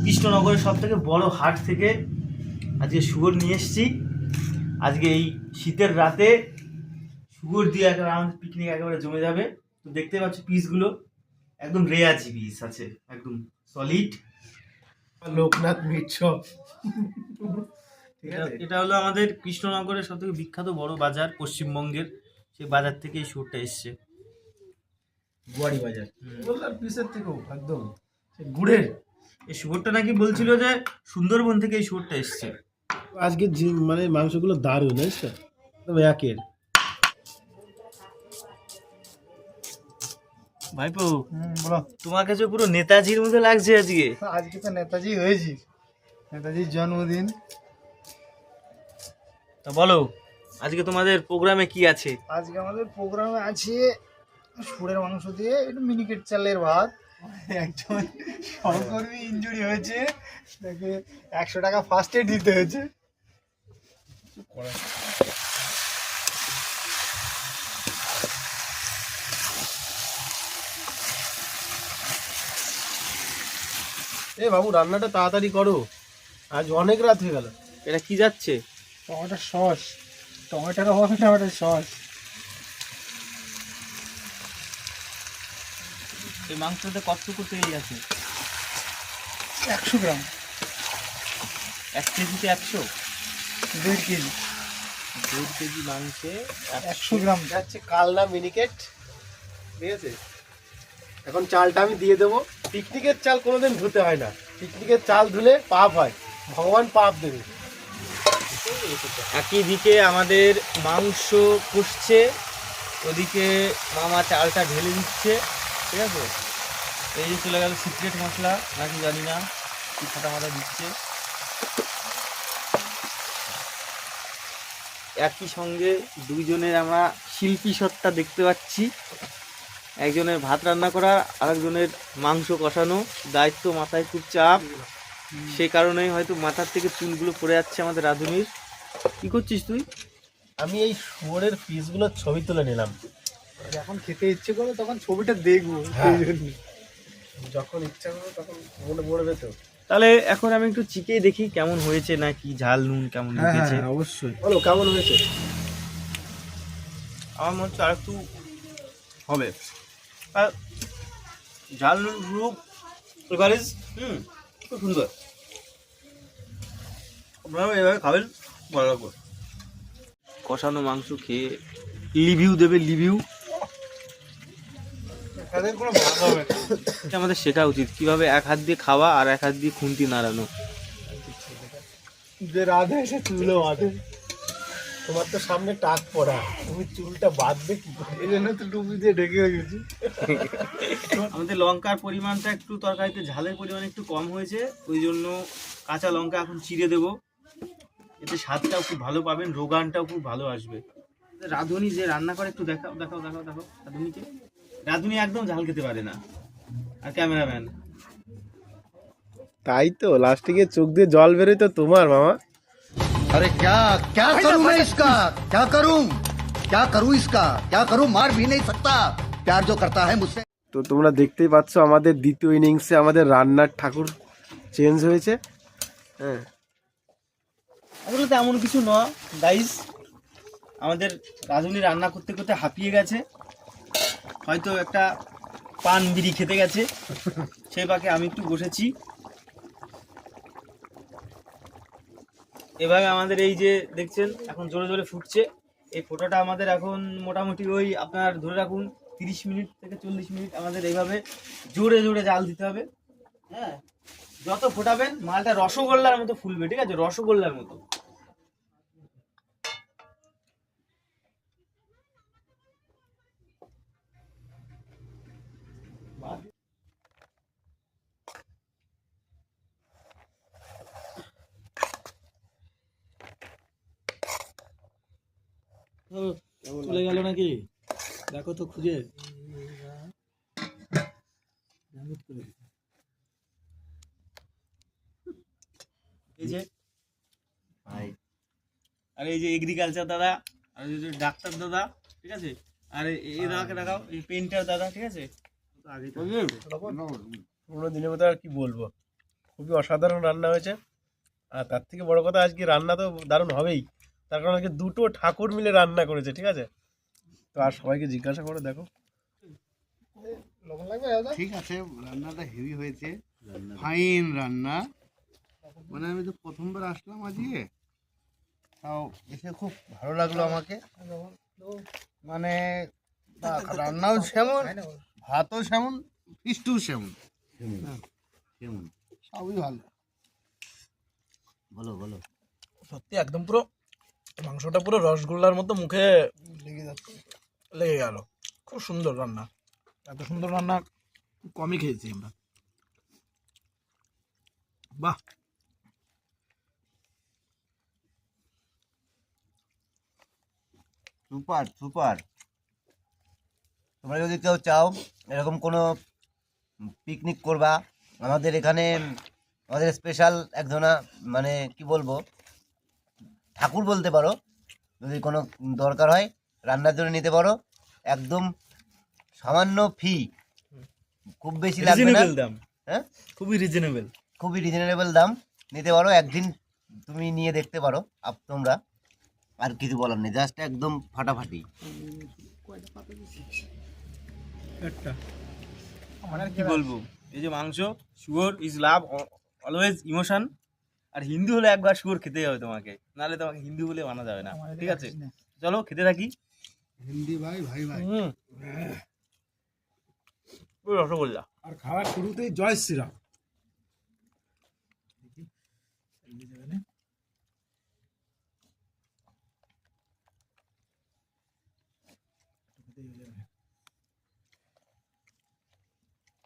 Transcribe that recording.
কৃষ্ণনগরের সব থেকে বড় হাট থেকে আজকে শুয়োর নিয়ে এসেছি। আজকে এই শীতের রাতে শুয়োর দিয়ে একটা রাউন্ড পিকনিক একেবারে জমে যাবে। তো দেখতে পাচ্ছ পিসগুলো একদম রেয়াজি পিস আছে, একদম সলিড। Loknath meet shop. এটা হলো আমাদের কৃষ্ণনগরের সব থেকে বিখ্যাত বড় বাজার পশ্চিমবঙ্গের, সেই বাজার থেকে এই শুয়োরটা এসছে। গুয়ারি বাজার বললাম পিসের থেকেও একদম গুড়ের। এই শুয়োরটা নাকি বলছিল যে সুন্দরবন থেকে এই শুয়োরটা এসছে। আজকে মানে মাংসগুলো দারুণ, জানিস তো, একের। ভাইপো বলো, তোমার কাছে পুরো নেতাজির মতো লাগছে আজকে। আজকে তো নেতাজি হয়েছি, নেতাজির জন্মদিন। তা বলো আজকে তোমাদের প্রোগ্রামে কি আছে? আজকে আমাদের প্রোগ্রামে আছে শুয়োরের মাংস দিয়ে একটু মিনিকেট চালের ভাত। একজন সহকর্মী ইনজুরি হয়েছে, তাকে 100 টাকা ফার্স্ট এড দিতে হয়েছে। এ বাবু, রান্নাটা তাড়াতাড়ি করো, আজ অনেক রাত হয়ে গেল। এটা কি যাচ্ছে? টমেটোর সস, টমেটোর হবে টমেটোর সস। এই মাংসতে কতটুকু তেল আছে? 100 গ্রাম। 1 কেজিতে 100? 1.5 কেজি। 1.5 কেজি মাংসে 100 গ্রাম যাচ্ছে কালনা মিনিকেট, ঠিক আছে। এখন চালটা আমি দিয়ে দেবো। পিকনিকের চাল কোনোদিন ধুতে হয় না, পিকনিকের চাল ধুলে পাপ হয়, ভগবান পাপ দেবে। একই দিকে আমাদের মাংস কষছে, ওদিকে মামা চালটা ঢেলে দিচ্ছে, ঠিক আছে। এই যে চলে গেল সিক্রেট মশলা, নাকি জানি না কি ফাটা ফাটা দিচ্ছে। একই সঙ্গে দুইজনের আমরা শিল্পী সত্তা দেখতে পাচ্ছি। একজনের ভাত রান্না করা, আরেকজনের মাংস কষানো। দায়িত্ব মাথায় খুব চাপ, সেই কারণেই হয়তো মাথার থেকে চুলগুলো পড়ে যাচ্ছে আমাদের রাঁধুনির। কি করছিস তুই? আমি এই শুয়োরের পিসগুলোর ছবি তুলে নিলাম। যখন খেতে ইচ্ছে করে তখন ছবিটা দেখবো, হ্যাঁ। সেই জন্য। যখন ইচ্ছা করবে তখন মনে পড়বে তো। তাহলে এখন আমি একটু চিকেই দেখি কেমন হয়েছে, নাকি ঝাল নুন কেমন ঢুকেছে। অবশ্যই বলো কেমন হয়েছে। আমার মনে হচ্ছে আর একটু হবে। আর ঝাল নুন পুরো এভারেজ, খুব সুন্দর। আপনারাও এভাবে খাবেন, ভালো লাগবে। কষানো মাংস খেয়ে রিভিউ দেবে, রিভিউ। তাদের কোনো ভাগ হবে না। এটা আমাদের শেখা উচিত, কিভাবে এক হাত দিয়ে খাওয়া আর এক হাত দিয়ে খুন্তি নাড়ানো। যে রাধে এসে চুলও বাঁধে। তোমার তো সামনে টাক পড়া, তুমি চুলটা বাঁধবে কি করে? এই জন্য তো টুপি দিয়ে ঢেকে হয়ে গেছি। আমাদের লঙ্কার পরিমাণটা একটু, তরকারিতে ঝালের পরিমাণ একটু কম হয়েছে, ওই জন্য কাঁচা লঙ্কা এখন চিড়ে দেবো। এতে স্বাদটাও খুব ভালো পাবেন, রোগানটাও খুব ভালো আসবে। রাঁধুনি যে রান্না করে একটু দেখাও দেখাও দেখাও দেখাও রাঁধুনিকে। রাঁধুনি একদম ঝাল খেতে পারে না, আর ক্যামেরাম্যান। তাই তো লাস্টে গিয়ে চোখ দিয়ে জল বেরোয় তো তোমার, মামা। अरे क्या क्या करूं मैं इसका, क्या करूं इसका, क्या करूं, मार भी नहीं सकता, प्यार जो करता है मुझसे। তো তোমরা দেখতেই পাচ্ছ আমাদের দ্বিতীয় ইনিংসে আমাদের রান্নার ঠাকুর চেঞ্জ হয়েছে। হ্যাঁ, আসলে তো এমন কিছু নয় গাইস, আমাদের রাঁধুনি রান্না করতে করতে হাঁপিয়ে গেছে, হয়তো একটা পান বিড়ি খেতে গেছে, সেই পাকে আমি একটু বসেছি। এভাবে আমাদের এই যে দেখছেন এখন জোরে জোরে ফুটছে, এই ফোটাটা আমাদের এখন মোটামুটি ওই আপনার ধরে রাখুন 30 মিনিট থেকে 40 মিনিট আমাদের এইভাবে জোরে জোরে জাল দিতে হবে। হ্যাঁ, যত ফোটাবেন মালটা রসগোল্লার মতো ফুলবে, ঠিক আছে, রসগোল্লার মতো। চলে গেল নাকি দেখো তো খুঁজে এই যে ভাই, আর এই যে এগ্রিকালচার দাদা, আর এই যে ডাক্তার দাদা, ঠিক আছে, আর এই দাদাকে দেখাও, এই পেন্টার দাদা, ঠিক আছে। পুরোনো দিনের কথা আর কি বলবো, খুবই অসাধারণ রান্না হয়েছে। আর তার থেকে বড় কথা, আজকে রান্না তো দারুণ হবেই, তার কারণ আজকে দুটো ঠাকুর মিলে রান্না করেছে, ঠিক আছে। তো আর সবাইকে জিজ্ঞাসা করে দেখো। লবণ লাগবে দাদা? ঠিক আছে, রান্নাটা হেভি হয়েছে, ফাইন রান্না। মানে আমি তো প্রথমবার আসলাম আজকে, তাও এসে খুব ভালো লাগলো আমাকে। মানে রান্নাও সেমন, ভাতও সেমন, ফিস্টও সেমন, কেমন সবই ভালো। বলো বলো। সত্যি একদম পুরো মাংসটা পুরো রসগোল্লার মতো মুখে লেগে যাচ্ছে। লেগে গেল। খুব সুন্দর রান্না, এত সুন্দর রান্না খুব কমই খেয়েছি আমরা। বাহ, সুপার সুপার। তোমরা যদি কেউ চাও এরকম কোনো পিকনিক করবা, আমাদের এখানে আমাদের স্পেশাল একজনা মানে কি বলবো ঠাকুর বলতে পারো, যদি কোনো দরকার হয় রান্নার জন্য নিতে পারো, একদম সামান্য ফি, খুব বেশি লাগবে না। রিজনেবল দাম, হ্যাঁ খুবই রিজনেবল। খুবই রিজনেবল দাম, নিতে পারো, একদিন তুমি নিয়ে দেখতে পারো তোমরা। আর কিছু বলার নেই, জাস্ট একদম ফাটাফাটি। আর কি বলবো, এই যে মাংস, শুয়োর ইজ লাভ অলওয়েজ ইমোশন। আর হিন্দু হলে একবার শুয়োর খেতেই হবে তোমাকে, নাহলে তোমাকে হিন্দু বলে মানা যাবে না, ঠিক আছে। চলো খেতে থাকি। হিন্দি ভাই, ভাই ভাই। পুরো রসগোল্লা। আর খাওয়ার শুরুতেই জয় শ্রীরাম।